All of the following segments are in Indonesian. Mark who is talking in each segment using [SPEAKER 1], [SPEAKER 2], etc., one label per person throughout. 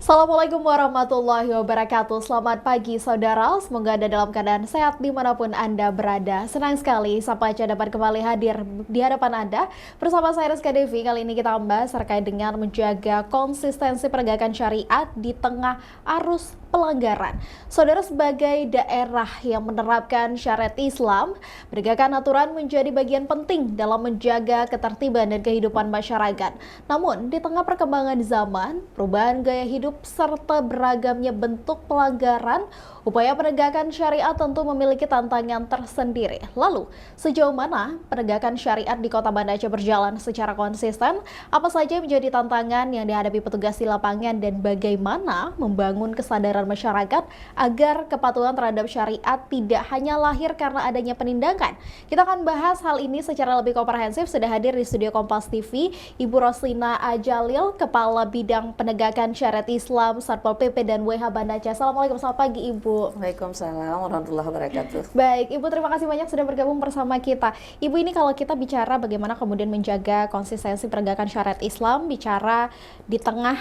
[SPEAKER 1] Assalamualaikum warahmatullahi wabarakatuh. Selamat pagi saudara, semoga Anda dalam keadaan sehat dimanapun Anda berada. Senang sekali Sapa Aja dapat kembali hadir di hadapan Anda bersama saya Rizka Devi. Kali ini kita membahas terkait dengan menjaga konsistensi penegakan syariat di tengah arus pelanggaran. Saudara, sebagai daerah yang menerapkan syariat Islam, penegakan aturan menjadi bagian penting dalam menjaga ketertiban dan kehidupan masyarakat. Namun, di tengah perkembangan zaman, perubahan gaya hidup serta beragamnya bentuk pelanggaran, upaya penegakan syariat tentu memiliki tantangan tersendiri. Lalu, sejauh mana penegakan syariat di Kota Banda Aceh berjalan secara konsisten? Apa saja yang menjadi tantangan yang dihadapi petugas di lapangan dan bagaimana membangun kesadaran masyarakat agar kepatuhan terhadap syariat tidak hanya lahir karena adanya penindakan? Kita akan bahas hal ini secara lebih komprehensif. Sudah hadir di studio Kompas TV Ibu Roslina Ajalil, Kepala Bidang Penegakan Syariat Islam Satpol PP dan WH Banda Aceh. Assalamualaikum, selamat pagi Ibu.
[SPEAKER 2] Waalaikumsalam warahmatullahi wabarakatuh.
[SPEAKER 1] Baik, Ibu, terima kasih banyak sudah bergabung bersama kita. Ibu, ini kalau kita bicara bagaimana kemudian menjaga konsistensi penegakan syariat Islam, bicara di tengah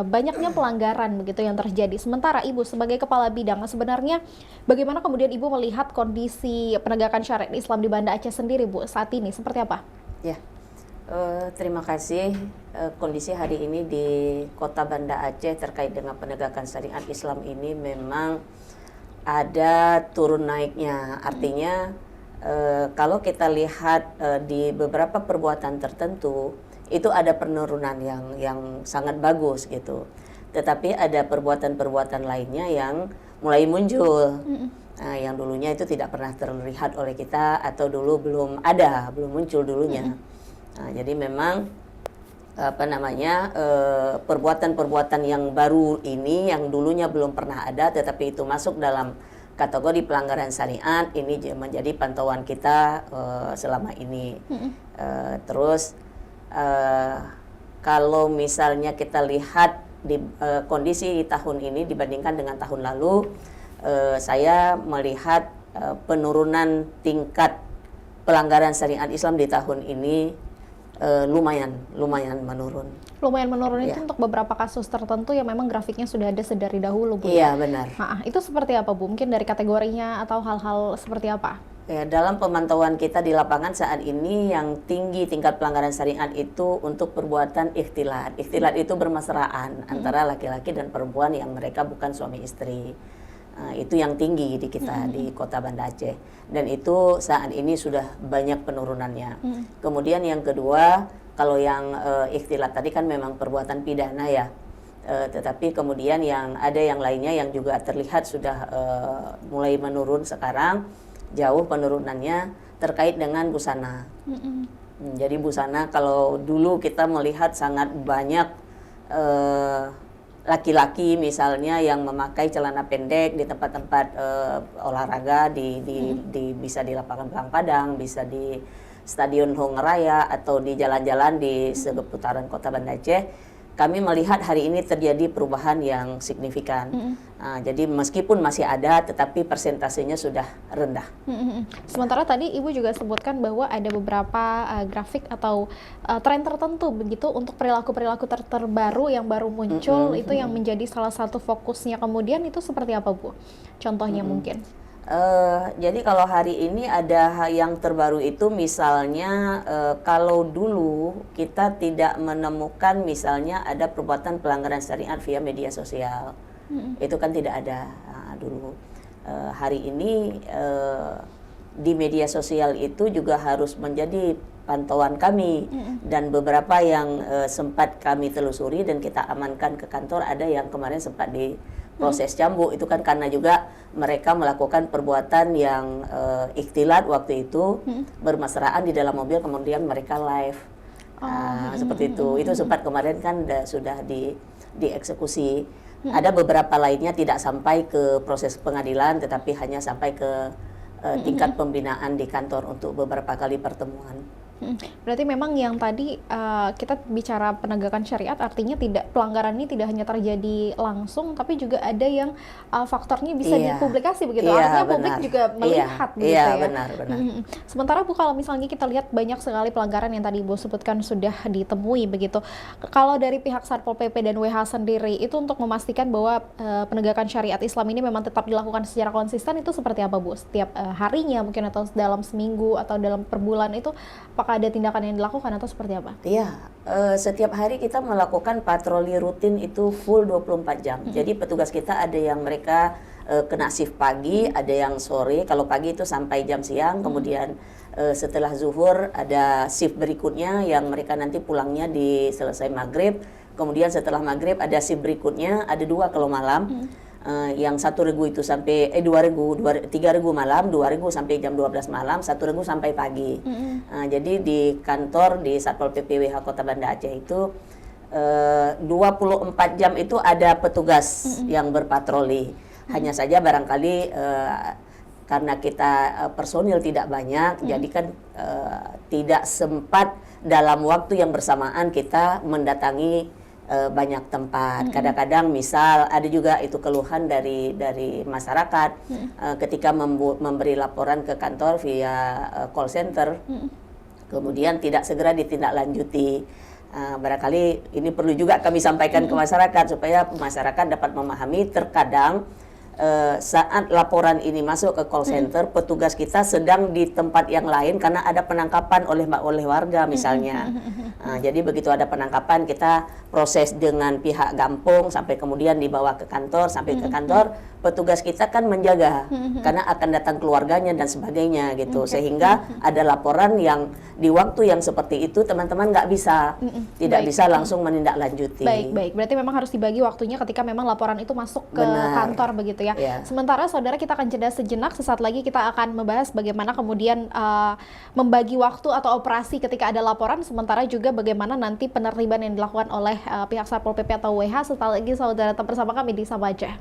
[SPEAKER 1] banyaknya pelanggaran begitu yang terjadi. Sementara Ibu sebagai kepala bidang, sebenarnya bagaimana kemudian Ibu melihat kondisi penegakan syariat Islam di Banda Aceh sendiri, Bu, saat ini seperti apa?
[SPEAKER 2] Ya, terima kasih. Kondisi hari ini di Kota Banda Aceh terkait dengan penegakan syariat Islam ini memang ada turun naiknya. Artinya kalau kita lihat di beberapa perbuatan tertentu itu ada penurunan yang sangat bagus gitu. Tetapi ada perbuatan-perbuatan lainnya yang mulai muncul. Nah, yang dulunya itu tidak pernah terlihat oleh kita atau dulu belum muncul dulunya. Nah, jadi memang perbuatan-perbuatan yang baru ini yang dulunya belum pernah ada tetapi itu masuk dalam kategori pelanggaran syariat, ini menjadi pantauan kita selama ini. Terus kalau misalnya kita lihat di kondisi tahun ini dibandingkan dengan tahun lalu, saya melihat penurunan tingkat pelanggaran syariat Islam di tahun ini lumayan menurun.
[SPEAKER 1] Lumayan menurun
[SPEAKER 2] Ya.
[SPEAKER 1] itu untuk beberapa kasus tertentu yang memang grafiknya sudah ada sedari dahulu, Bu.
[SPEAKER 2] Iya, benar.
[SPEAKER 1] Nah, itu seperti apa, Bu? Mungkin dari kategorinya atau hal-hal seperti apa?
[SPEAKER 2] Ya, dalam pemantauan kita di lapangan saat ini yang tinggi tingkat pelanggaran syariat itu untuk perbuatan ikhtilat. Ikhtilat itu bermesraan antara laki-laki dan perempuan yang mereka bukan suami istri. Itu yang tinggi di kita di Kota Banda Aceh, dan itu saat ini sudah banyak penurunannya. Kemudian yang kedua, kalau yang ikhtilat tadi kan memang perbuatan pidana ya, tetapi kemudian yang ada yang lainnya yang juga terlihat sudah mulai menurun sekarang, jauh penurunannya terkait dengan busana. Jadi busana kalau dulu kita melihat sangat banyak laki-laki misalnya yang memakai celana pendek di tempat-tempat olahraga bisa di lapangan Belang Padang, bisa di Stadion Hong Raya atau di jalan-jalan di seputaran Kota Banda Aceh. Kami melihat hari ini terjadi perubahan yang signifikan. Jadi meskipun masih ada, tetapi persentasenya sudah rendah.
[SPEAKER 1] Sementara tadi Ibu juga sebutkan bahwa ada beberapa grafik atau tren tertentu begitu untuk perilaku-perilaku terbaru yang baru muncul, itu yang menjadi salah satu fokusnya. Kemudian itu seperti apa, Bu? Contohnya mungkin?
[SPEAKER 2] Jadi kalau hari ini ada yang terbaru itu misalnya kalau dulu kita tidak menemukan misalnya ada perbuatan pelanggaran syariat via media sosial, itu kan tidak ada dulu. Hari ini di media sosial itu juga harus menjadi pantauan kami, dan beberapa yang sempat kami telusuri dan kita amankan ke kantor, ada yang kemarin sempat di proses cambuk, itu kan karena juga mereka melakukan perbuatan yang ikhtilat waktu itu, bermesraan di dalam mobil kemudian mereka live. Seperti itu sempat kemarin kan sudah dieksekusi. Ada beberapa lainnya tidak sampai ke proses pengadilan tetapi hanya sampai ke tingkat pembinaan di kantor untuk beberapa kali pertemuan.
[SPEAKER 1] Berarti memang yang tadi kita bicara penegakan syariat artinya tidak pelanggaran ini tidak hanya terjadi langsung tapi juga ada yang faktornya bisa
[SPEAKER 2] Iya,
[SPEAKER 1] dipublikasi begitu.
[SPEAKER 2] iya
[SPEAKER 1] Artinya publik
[SPEAKER 2] benar,
[SPEAKER 1] juga
[SPEAKER 2] iya,
[SPEAKER 1] melihat begitu
[SPEAKER 2] iya
[SPEAKER 1] ya.
[SPEAKER 2] benar benar.
[SPEAKER 1] Sementara Bu kalau misalnya kita lihat banyak sekali pelanggaran yang tadi Ibu sebutkan sudah ditemui begitu. Kalau dari pihak Satpol PP dan WH sendiri itu untuk memastikan bahwa penegakan syariat Islam ini memang tetap dilakukan secara konsisten itu seperti apa Bu? Setiap harinya mungkin atau dalam seminggu atau dalam per bulan itu apakah ada tindakan yang dilakukan atau seperti apa?
[SPEAKER 2] Iya, setiap hari kita melakukan patroli rutin itu full 24 jam. Jadi petugas kita ada yang mereka kena shift pagi, ada yang sore. Kalau pagi itu sampai jam siang, kemudian setelah zuhur ada shift berikutnya yang mereka nanti pulangnya di selesai maghrib. Kemudian setelah maghrib ada shift berikutnya, ada 2 kalau malam. Yang 1 regu itu sampai 2 regu, 3 regu malam, 2 regu sampai jam 12 malam, 1 regu sampai pagi. Jadi di kantor di Satpol PP WH Kota Banda Aceh itu 24 jam itu ada petugas yang berpatroli. Hanya saja barangkali karena kita personil tidak banyak, jadi kan tidak sempat dalam waktu yang bersamaan kita mendatangi banyak tempat. Kadang-kadang misal ada juga itu keluhan dari masyarakat ketika memberi laporan ke kantor via call center, kemudian tidak segera ditindaklanjuti. Barangkali ini perlu juga kami sampaikan ke masyarakat supaya masyarakat dapat memahami. Terkadang saat laporan ini masuk ke call center, petugas kita sedang di tempat yang lain karena ada penangkapan oleh warga misalnya. Jadi begitu ada penangkapan kita proses dengan pihak Gampung sampai kemudian dibawa ke kantor, sampai ke kantor petugas kita kan menjaga karena akan datang keluarganya dan sebagainya gitu. Sehingga ada laporan yang di waktu yang seperti itu teman-teman nggak bisa tidak bisa langsung menindaklanjuti.
[SPEAKER 1] Baik. Berarti memang harus dibagi waktunya ketika memang laporan itu masuk ke kantor begitu ya. Sementara saudara kita akan jeda sejenak, sesaat lagi kita akan membahas bagaimana kemudian membagi waktu atau operasi ketika ada laporan, sementara juga bagaimana nanti penertiban yang dilakukan oleh pihak Satpol PP atau WH. Setelah lagi saudara tetap bersama kami di Sabaja.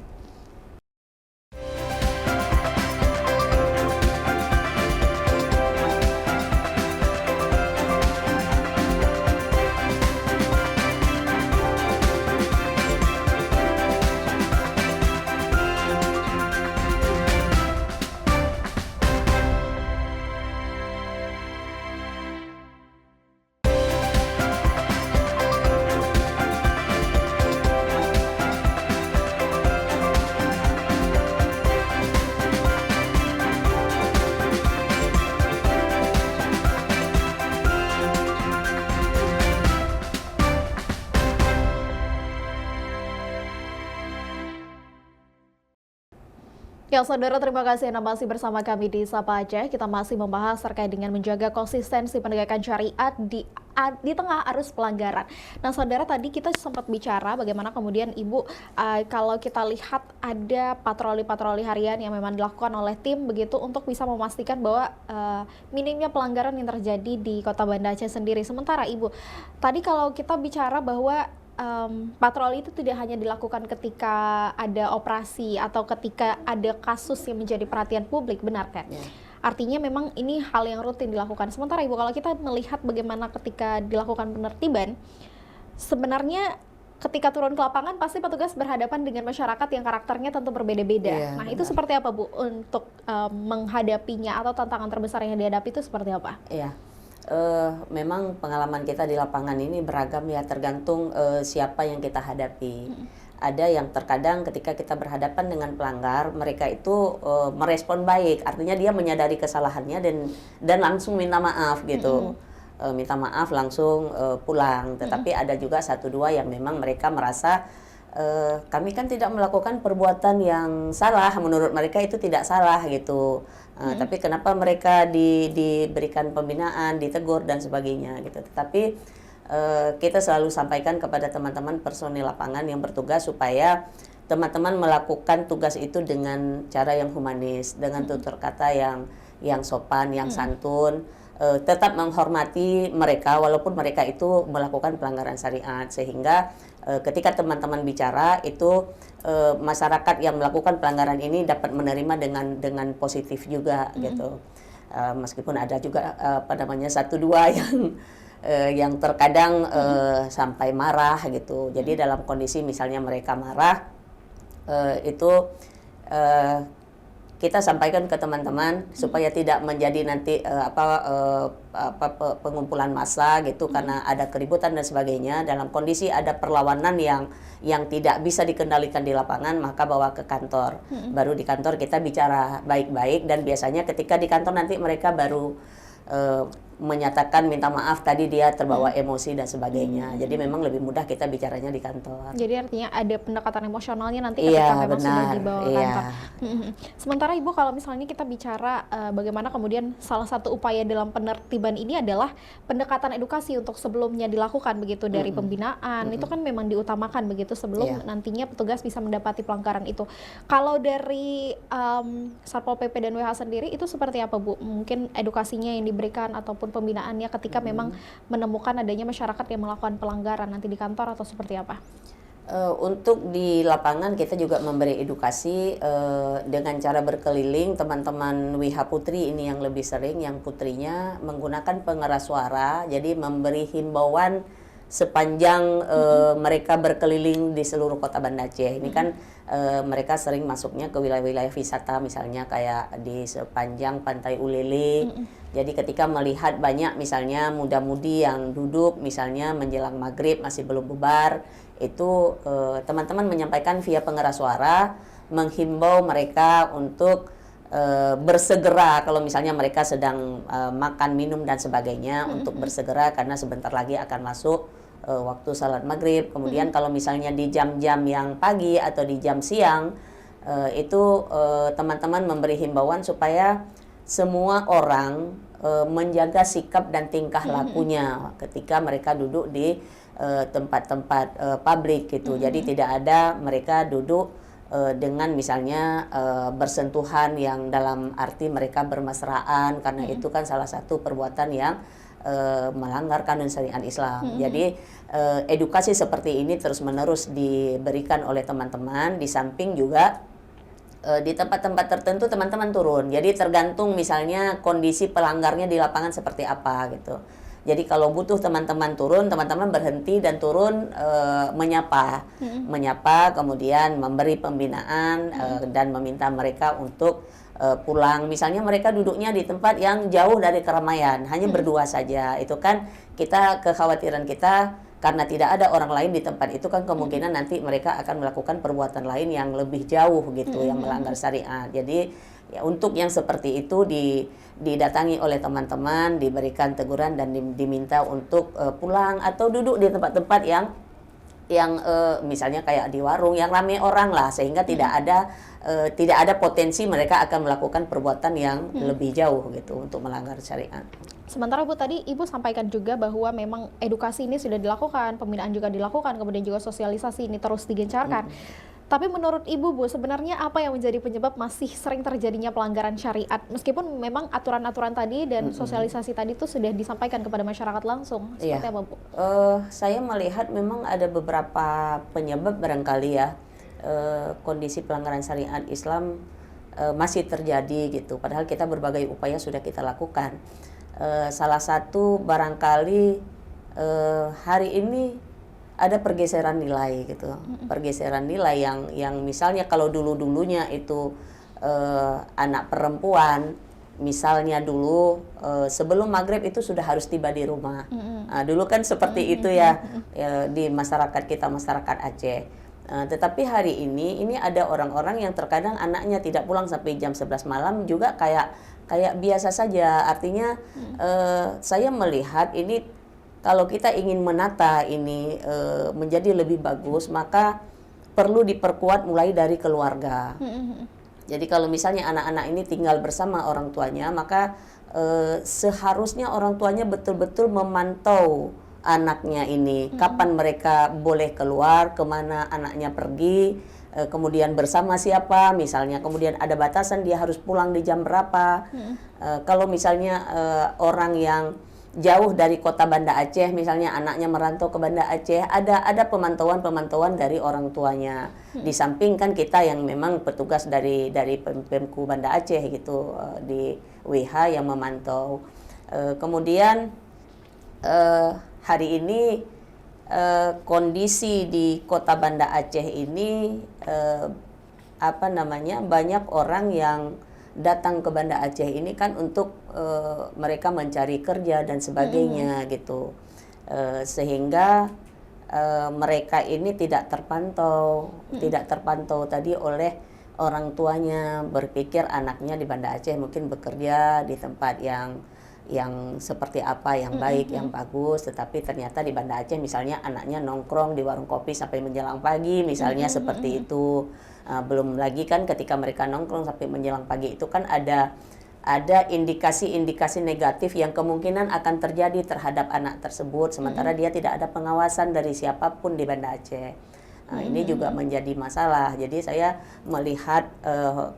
[SPEAKER 1] Ya, saudara, terima kasih Anda masih bersama kami di Sapa Aceh. Kita masih membahas terkait dengan menjaga konsistensi penegakan syariat di tengah arus pelanggaran. Nah, saudara, tadi kita sempat bicara bagaimana kemudian Ibu, kalau kita lihat ada patroli-patroli harian yang memang dilakukan oleh tim begitu untuk bisa memastikan bahwa minimnya pelanggaran yang terjadi di Kota Banda Aceh sendiri. Sementara Ibu, tadi kalau kita bicara bahwa patroli itu tidak hanya dilakukan ketika ada operasi atau ketika ada kasus yang menjadi perhatian publik, benar kan? Artinya memang ini hal yang rutin dilakukan. Sementara Ibu, kalau kita melihat bagaimana ketika dilakukan penertiban, sebenarnya ketika turun ke lapangan pasti petugas berhadapan dengan masyarakat yang karakternya tentu berbeda-beda. Nah, itu seperti apa Bu untuk menghadapinya atau tantangan terbesar yang dihadapi itu seperti apa?
[SPEAKER 2] Memang pengalaman kita di lapangan ini beragam ya, tergantung siapa yang kita hadapi. Ada yang terkadang ketika kita berhadapan dengan pelanggar, mereka itu merespon baik, artinya dia menyadari kesalahannya dan langsung minta maaf gitu. Minta maaf langsung pulang. Tetapi ada juga 1-2 yang memang mereka merasa kami kan tidak melakukan perbuatan yang salah, menurut mereka itu tidak salah gitu. Tapi kenapa mereka diberikan pembinaan, ditegur dan sebagainya gitu. Tetapi kita selalu sampaikan kepada teman-teman personil lapangan yang bertugas supaya teman-teman melakukan tugas itu dengan cara yang humanis, dengan tutur kata yang sopan, yang santun, tetap menghormati mereka walaupun mereka itu melakukan pelanggaran syariat, sehingga ketika teman-teman bicara itu masyarakat yang melakukan pelanggaran ini dapat menerima dengan positif juga gitu. meskipun ada juga apa namanya satu dua yang terkadang sampai marah gitu. Jadi dalam kondisi misalnya mereka marah, itu kita sampaikan ke teman-teman supaya tidak menjadi nanti pengumpulan massa gitu karena ada keributan dan sebagainya. Dalam kondisi ada perlawanan yang tidak bisa dikendalikan di lapangan, maka bawa ke kantor. Baru di kantor kita bicara baik-baik, dan biasanya ketika di kantor nanti mereka baru menyatakan minta maaf tadi dia terbawa emosi dan sebagainya. Jadi memang lebih mudah kita bicaranya di kantor.
[SPEAKER 1] Jadi artinya ada pendekatan emosionalnya nanti ketika memang sudah dibawa ke kantor. Sementara Ibu, kalau misalnya kita bicara bagaimana kemudian salah satu upaya dalam penertiban ini adalah pendekatan edukasi untuk sebelumnya dilakukan begitu dari pembinaan. Itu kan memang diutamakan begitu sebelum nantinya petugas bisa mendapati pelanggaran itu. Kalau dari Satpol PP dan WH sendiri itu seperti apa, Bu? Mungkin edukasinya yang diberikan ataupun pembinaannya ketika memang menemukan adanya masyarakat yang melakukan pelanggaran nanti di kantor, atau seperti apa?
[SPEAKER 2] Untuk di lapangan kita juga memberi edukasi dengan cara berkeliling. Teman-teman WH Putri ini yang lebih sering, yang putrinya menggunakan pengeras suara, jadi memberi himbauan sepanjang mereka berkeliling di seluruh kota Banda Aceh. Ini kan mereka sering masuknya ke wilayah-wilayah wisata, misalnya kayak di sepanjang Pantai Ulele. Jadi ketika melihat banyak misalnya muda-mudi yang duduk misalnya menjelang maghrib masih belum bubar, itu teman-teman menyampaikan via pengeras suara, menghimbau mereka untuk bersegera kalau misalnya mereka sedang makan, minum dan sebagainya, untuk bersegera karena sebentar lagi akan masuk waktu salat maghrib. Kemudian kalau misalnya di jam-jam yang pagi atau di jam siang, itu teman-teman memberi himbauan supaya semua orang menjaga sikap dan tingkah lakunya ketika mereka duduk di tempat-tempat publik gitu. Jadi tidak ada mereka duduk dengan misalnya bersentuhan yang dalam arti mereka bermesraan, karena itu kan salah satu perbuatan yang melanggar kanun syariat Islam. Jadi edukasi seperti ini terus-menerus diberikan oleh teman-teman. Di samping juga di tempat-tempat tertentu teman-teman turun. Jadi tergantung misalnya kondisi pelanggarnya di lapangan seperti apa gitu. Jadi kalau butuh teman-teman turun, teman-teman berhenti dan turun menyapa, kemudian memberi pembinaan dan meminta mereka untuk pulang. Misalnya mereka duduknya di tempat yang jauh dari keramaian, hanya berdua saja. Itu kan kekhawatiran kita, karena tidak ada orang lain di tempat itu kan kemungkinan nanti mereka akan melakukan perbuatan lain yang lebih jauh gitu, yang melanggar syariat. Jadi ya, untuk yang seperti itu didatangi oleh teman-teman, diberikan teguran dan diminta untuk pulang atau duduk di tempat-tempat yang misalnya kayak di warung yang ramai orang lah, sehingga tidak ada potensi mereka akan melakukan perbuatan yang lebih jauh gitu untuk melanggar syariat.
[SPEAKER 1] Sementara Bu, tadi Ibu sampaikan juga bahwa memang edukasi ini sudah dilakukan, pembinaan juga dilakukan, kemudian juga sosialisasi ini terus digencarkan. Tapi menurut Ibu, Bu, sebenarnya apa yang menjadi penyebab masih sering terjadinya pelanggaran syariat? Meskipun memang aturan-aturan tadi dan sosialisasi tadi itu sudah disampaikan kepada masyarakat langsung. Seperti apa, Bu?
[SPEAKER 2] Saya melihat memang ada beberapa penyebab barangkali ya, kondisi pelanggaran syariat Islam masih terjadi gitu. Padahal kita berbagai upaya sudah kita lakukan. Salah satu barangkali hari ini ada pergeseran nilai gitu, pergeseran nilai yang misalnya kalau dulunya itu anak perempuan misalnya dulu sebelum maghrib itu sudah harus tiba di rumah. Dulu kan seperti itu ya, di masyarakat kita, masyarakat Aceh. Tetapi hari ini ada orang-orang yang terkadang anaknya tidak pulang sampai jam 11 malam juga kayak biasa saja. Artinya saya melihat ini, kalau kita ingin menata ini menjadi lebih bagus, maka perlu diperkuat mulai dari keluarga. Jadi kalau misalnya anak-anak ini tinggal bersama orang tuanya, maka seharusnya orang tuanya betul-betul memantau anaknya ini, kapan mereka boleh keluar, kemana anaknya pergi, kemudian bersama siapa misalnya, kemudian ada batasan dia harus pulang di jam berapa. Kalau misalnya orang yang jauh dari kota Banda Aceh, misalnya anaknya merantau ke Banda Aceh, ada pemantauan dari orang tuanya. Di samping kan kita yang memang petugas dari Pemku Banda Aceh gitu, di WH yang memantau. Kemudian hari ini kondisi di kota Banda Aceh ini banyak orang yang datang ke Banda Aceh ini kan untuk mereka mencari kerja dan sebagainya gitu, sehingga mereka ini tidak terpantau tadi oleh orang tuanya, berpikir anaknya di Banda Aceh mungkin bekerja di tempat yang seperti apa, yang baik, yang bagus, tetapi ternyata di Banda Aceh misalnya anaknya nongkrong di warung kopi sampai menjelang pagi, misalnya seperti itu. Belum lagi kan ketika mereka nongkrong sampai menjelang pagi itu kan ada indikasi-indikasi negatif yang kemungkinan akan terjadi terhadap anak tersebut, sementara dia tidak ada pengawasan dari siapapun di Banda Aceh. Ini juga menjadi masalah. Jadi saya melihat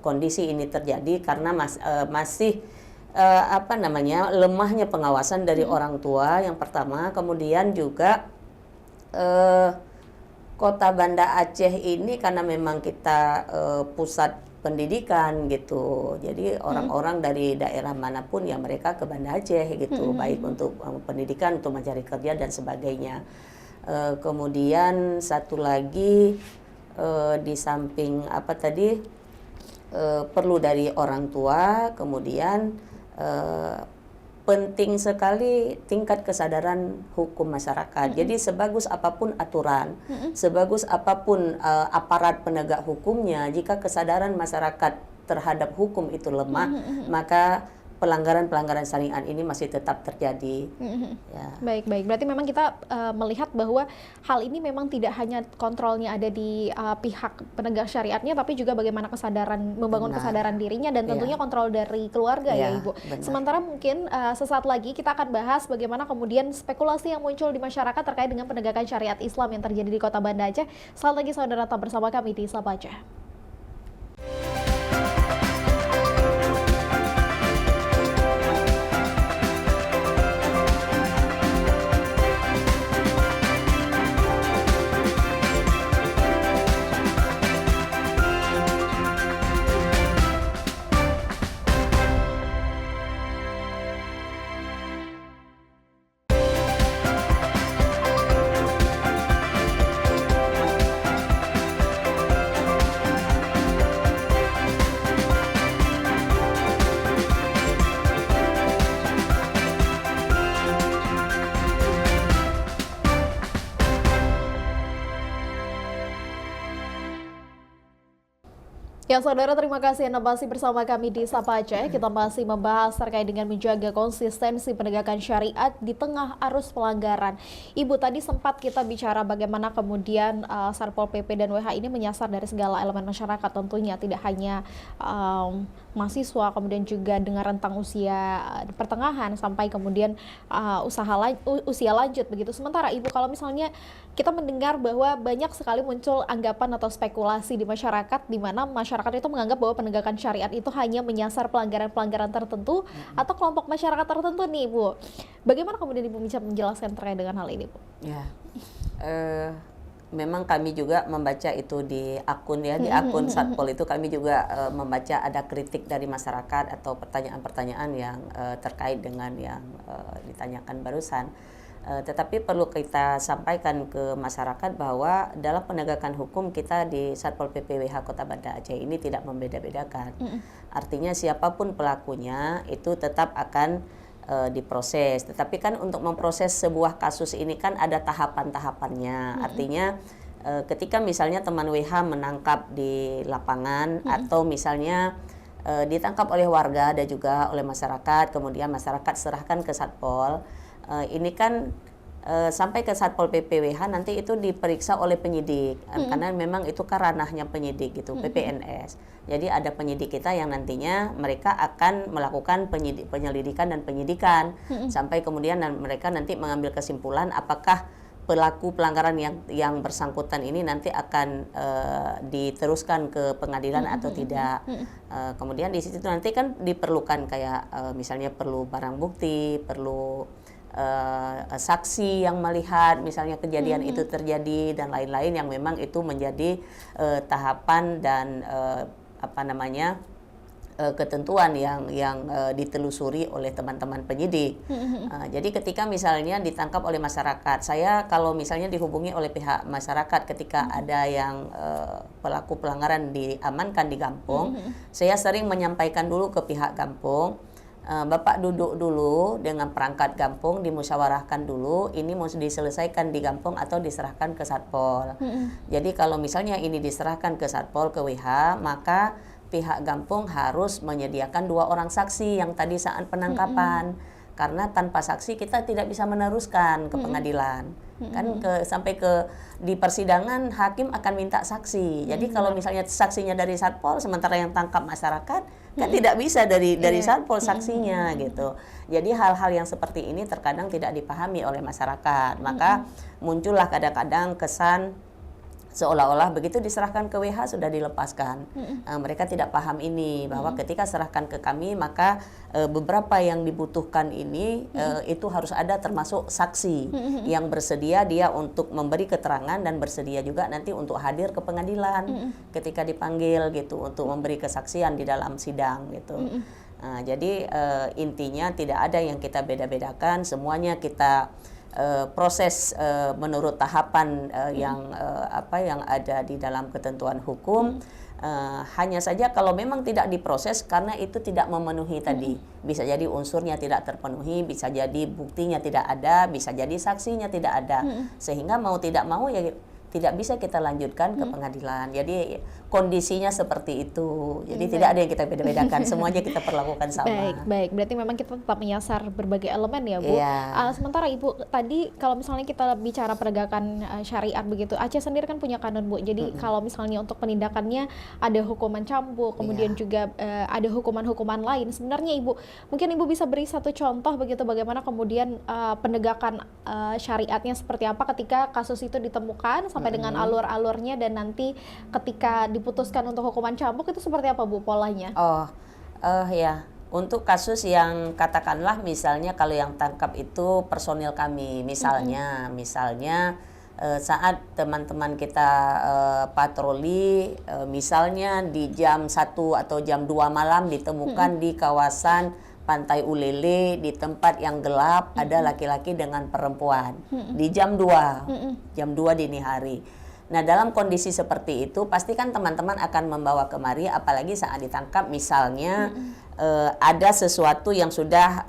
[SPEAKER 2] kondisi ini terjadi karena masih lemahnya pengawasan dari orang tua yang pertama, kemudian juga kota Banda Aceh ini karena memang kita pusat pendidikan gitu, jadi orang-orang dari daerah manapun ya mereka ke Banda Aceh gitu, baik untuk pendidikan, untuk mencari kerja dan sebagainya. Kemudian satu lagi di samping perlu dari orang tua, kemudian penting sekali tingkat kesadaran hukum masyarakat. Jadi sebagus apapun aturan, sebagus apapun aparat penegak hukumnya, jika kesadaran masyarakat terhadap hukum itu lemah, maka pelanggaran-pelanggaran syariat ini masih tetap terjadi.
[SPEAKER 1] Ya. Baik. Berarti memang kita melihat bahwa hal ini memang tidak hanya kontrolnya ada di pihak penegak syariatnya, tapi juga bagaimana membangun kesadaran dirinya dan tentunya kontrol dari keluarga ya Ibu.
[SPEAKER 2] Benar.
[SPEAKER 1] Sementara mungkin sesaat lagi kita akan bahas bagaimana kemudian spekulasi yang muncul di masyarakat terkait dengan penegakan syariat Islam yang terjadi di Kota Banda Aceh. Saat lagi saudara tetap bersama kami di Sapa Aceh. Ya saudara, terima kasih Anda masih bersama kami di Sapa Aceh. Kita masih membahas terkait dengan menjaga konsistensi penegakan syariat di tengah arus pelanggaran. Ibu, tadi sempat kita bicara bagaimana kemudian Satpol PP dan WH ini menyasar dari segala elemen masyarakat, tentunya tidak hanya mahasiswa, kemudian juga dengan rentang usia pertengahan sampai kemudian usia lanjut begitu. Sementara Ibu, kalau misalnya kita mendengar bahwa banyak sekali muncul anggapan atau spekulasi di masyarakat di mana masyarakat itu menganggap bahwa penegakan syariat itu hanya menyasar pelanggaran-pelanggaran tertentu atau kelompok masyarakat tertentu nih Bu. Bagaimana kemudian Ibu bisa menjelaskan terkait dengan hal ini Bu?
[SPEAKER 2] Ya, memang kami juga membaca itu di akun Satpol itu kami juga membaca ada kritik dari masyarakat atau pertanyaan-pertanyaan yang terkait dengan yang ditanyakan barusan. Tetapi perlu kita sampaikan ke masyarakat bahwa dalam penegakan hukum kita di Satpol PP WH Kota Banda Aceh ini tidak membeda-bedakan. Artinya siapapun pelakunya itu tetap akan diproses. Tetapi kan untuk memproses sebuah kasus ini kan ada tahapan-tahapannya. Artinya ketika misalnya teman WH menangkap di lapangan atau misalnya ditangkap oleh warga dan juga oleh masyarakat, kemudian masyarakat serahkan ke Satpol. Ini kan sampai ke Satpol PP WH nanti itu diperiksa oleh penyidik, karena memang itu kan ranahnya penyidik gitu, PPNS. Jadi ada penyidik kita yang nantinya mereka akan melakukan penyelidikan dan penyidikan sampai kemudian mereka nanti mengambil kesimpulan apakah pelaku pelanggaran yang bersangkutan ini nanti akan diteruskan ke pengadilan atau tidak. Kemudian di situ nanti kan diperlukan kayak misalnya perlu barang bukti, perlu saksi yang melihat misalnya kejadian itu terjadi dan lain-lain yang memang itu menjadi tahapan dan ketentuan yang ditelusuri oleh teman-teman penyidik. Jadi ketika misalnya ditangkap oleh masyarakat, saya kalau misalnya dihubungi oleh pihak masyarakat ketika ada yang pelaku pelanggaran diamankan di kampung, saya sering menyampaikan dulu ke pihak kampung, Bapak duduk dulu dengan perangkat kampung, dimusyawarahkan dulu, ini mau diselesaikan di kampung atau diserahkan ke Satpol. Jadi kalau misalnya ini diserahkan ke Satpol, ke WH, maka pihak kampung harus menyediakan 2 orang saksi yang tadi saat penangkapan. Karena tanpa saksi kita tidak bisa meneruskan ke pengadilan. Kan sampai ke di persidangan hakim akan minta saksi. Jadi kalau misalnya saksinya dari Satpol sementara yang tangkap masyarakat kan tidak bisa dari Satpol saksinya gitu. Jadi hal-hal yang seperti ini terkadang tidak dipahami oleh masyarakat. Maka muncullah kadang-kadang kesan seolah-olah begitu diserahkan ke WH sudah dilepaskan. Mereka tidak paham ini, bahwa ketika serahkan ke kami maka beberapa yang dibutuhkan ini itu harus ada termasuk saksi yang bersedia dia untuk memberi keterangan dan bersedia juga nanti untuk hadir ke pengadilan ketika dipanggil gitu untuk memberi kesaksian di dalam sidang gitu. Jadi intinya tidak ada yang kita beda-bedakan, semuanya kita proses menurut tahapan yang ada di dalam ketentuan hukum. Hanya saja kalau memang tidak diproses karena itu tidak memenuhi tadi, bisa jadi unsurnya tidak terpenuhi, bisa jadi buktinya tidak ada, bisa jadi saksinya tidak ada, sehingga mau tidak mau ya tidak bisa kita lanjutkan ke pengadilan. Jadi kondisinya seperti itu. Jadi tidak ada yang kita beda-bedakan, semuanya kita perlakukan sama.
[SPEAKER 1] Baik. Berarti memang kita tetap menyasar berbagai elemen ya, Bu. Sementara Ibu tadi kalau misalnya kita bicara penegakan syariat begitu, Aceh sendiri kan punya kanun, Bu. Jadi kalau misalnya untuk penindakannya ada hukuman cambuk, kemudian juga ada hukuman-hukuman lain. Sebenarnya Ibu, mungkin Ibu bisa beri satu contoh begitu bagaimana kemudian penegakan syariatnya seperti apa ketika kasus itu ditemukan sampai dengan alur-alurnya dan nanti ketika diputuskan untuk hukuman cambuk itu seperti apa, Bu, polanya?
[SPEAKER 2] Ya, untuk kasus yang katakanlah misalnya kalau yang tangkap itu personil kami, misalnya saat teman-teman kita patroli, misalnya di jam 1 atau jam 2 malam ditemukan di kawasan Pantai Ulele di tempat yang gelap ada laki-laki dengan perempuan di jam 2 dini hari. Nah, dalam kondisi seperti itu pasti kan teman-teman akan membawa kemari, apalagi saat ditangkap misalnya ada sesuatu yang sudah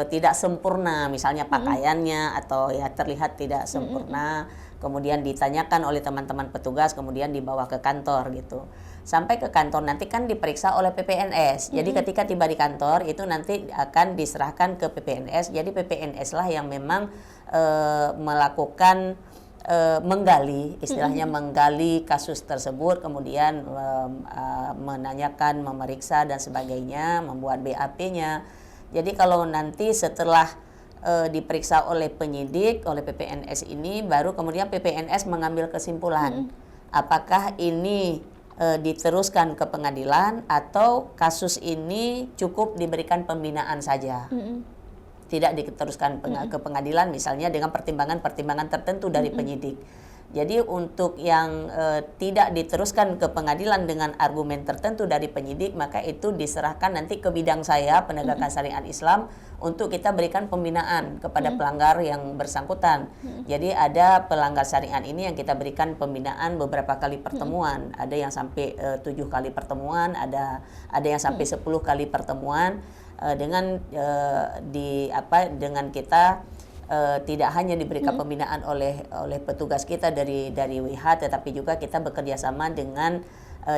[SPEAKER 2] tidak sempurna, misalnya pakaiannya atau ya terlihat tidak sempurna, kemudian ditanyakan oleh teman-teman petugas, kemudian dibawa ke kantor gitu. Sampai ke kantor nanti kan diperiksa oleh PPNS. Jadi ketika tiba di kantor itu nanti akan diserahkan ke PPNS. Jadi PPNS lah yang memang melakukan menggali, istilahnya menggali kasus tersebut, kemudian menanyakan, memeriksa dan sebagainya, membuat BAP-nya. Jadi kalau nanti setelah diperiksa oleh penyidik, oleh PPNS ini, baru kemudian PPNS mengambil kesimpulan apakah ini diteruskan ke pengadilan atau kasus ini cukup diberikan pembinaan saja. Tidak diteruskan ke pengadilan misalnya dengan pertimbangan-pertimbangan tertentu dari penyidik. Jadi untuk yang tidak diteruskan ke pengadilan dengan argumen tertentu dari penyidik, maka itu diserahkan nanti ke bidang saya, penegakan syariat Islam, untuk kita berikan pembinaan kepada pelanggar yang bersangkutan. Jadi ada pelanggar syariat ini yang kita berikan pembinaan beberapa kali pertemuan. Ada yang sampai 7 kali pertemuan, ada yang sampai 10 kali pertemuan, dengan kita tidak hanya diberikan pembinaan oleh petugas kita dari WH, tetapi juga kita bekerja sama dengan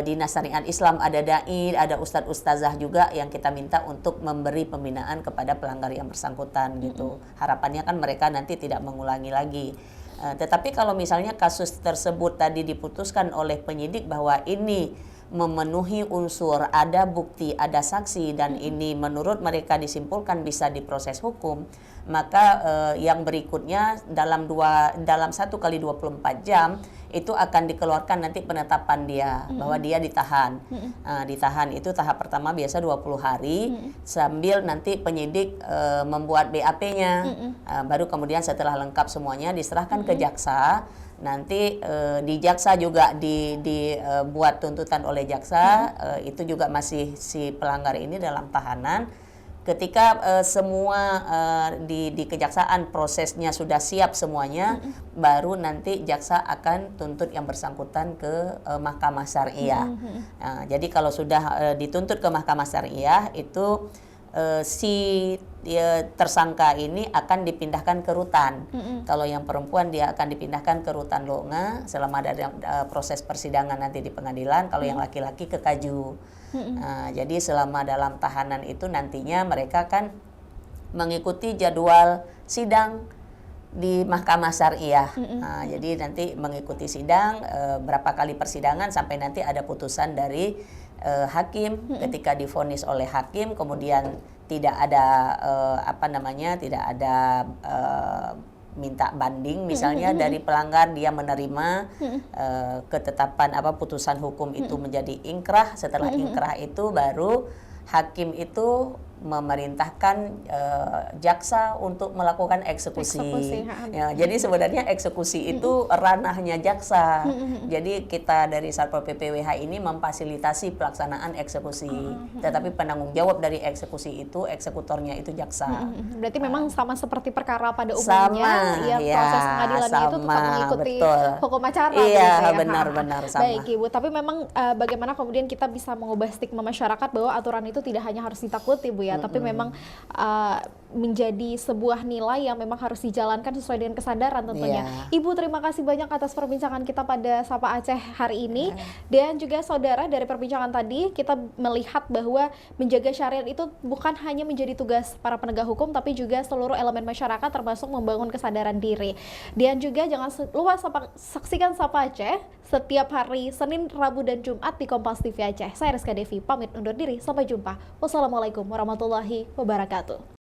[SPEAKER 2] Dinas Syariat Islam, ada dai, ada ustadz ustazah juga yang kita minta untuk memberi pembinaan kepada pelanggar yang bersangkutan gitu. Harapannya kan mereka nanti tidak mengulangi lagi. Tetapi kalau misalnya kasus tersebut tadi diputuskan oleh penyidik bahwa ini memenuhi unsur, ada bukti, ada saksi, dan ini menurut mereka disimpulkan bisa diproses hukum, maka yang berikutnya dalam 1 kali 24 jam itu akan dikeluarkan nanti penetapan dia bahwa dia ditahan. Ditahan itu tahap pertama biasa 20 hari sambil nanti penyidik membuat BAP-nya. Baru kemudian setelah lengkap semuanya diserahkan ke jaksa. Nanti di jaksa juga dibuat tuntutan oleh jaksa. Itu juga masih si pelanggar ini dalam tahanan. Ketika semua di kejaksaan prosesnya sudah siap semuanya, baru nanti jaksa akan tuntut yang bersangkutan ke Mahkamah Syariah. Jadi kalau sudah dituntut ke Mahkamah Syariah itu si tersangka ini akan dipindahkan ke rutan. Kalau yang perempuan dia akan dipindahkan ke rutan Longa selama ada proses persidangan nanti di pengadilan. Kalau yang laki-laki ke Kaju. Jadi selama dalam tahanan itu nantinya mereka kan mengikuti jadwal sidang di Mahkamah Syariah. Jadi nanti mengikuti sidang berapa kali persidangan sampai nanti ada putusan dari hakim. Ketika divonis oleh hakim kemudian tidak ada tidak ada minta banding misalnya dari pelanggar, dia menerima ketetapan putusan hukum itu menjadi ingkrah. Setelah ingkrah itu baru hakim itu memerintahkan jaksa untuk melakukan eksekusi. Ya, jadi sebenarnya eksekusi itu ranahnya jaksa. Jadi kita dari Satpol PP WH ini memfasilitasi pelaksanaan eksekusi. Tetapi penanggung jawab dari eksekusi itu eksekutornya itu jaksa.
[SPEAKER 1] Berarti memang sama seperti perkara pada umumnya, proses pengadilannya itu tetap mengikuti hukum acara.
[SPEAKER 2] Iya, benar-benar sama.
[SPEAKER 1] Baik Ibu, tapi memang bagaimana kemudian kita bisa mengubah stigma masyarakat bahwa aturan itu tidak hanya harus ditakuti Bu ya, tapi memang menjadi sebuah nilai yang memang harus dijalankan sesuai dengan kesadaran tentunya. Ibu, terima kasih banyak atas perbincangan kita pada Sapa Aceh hari ini. Dan juga saudara, dari perbincangan tadi kita melihat bahwa menjaga syariat itu bukan hanya menjadi tugas para penegak hukum, tapi juga seluruh elemen masyarakat termasuk membangun kesadaran diri. Dan juga jangan lupa saksikan Sapa Aceh setiap hari Senin, Rabu, dan Jumat di Kompas TV Aceh. Saya Rizka Devi, pamit undur diri. Sampai jumpa. Wassalamualaikum warahmatullahi wabarakatuh.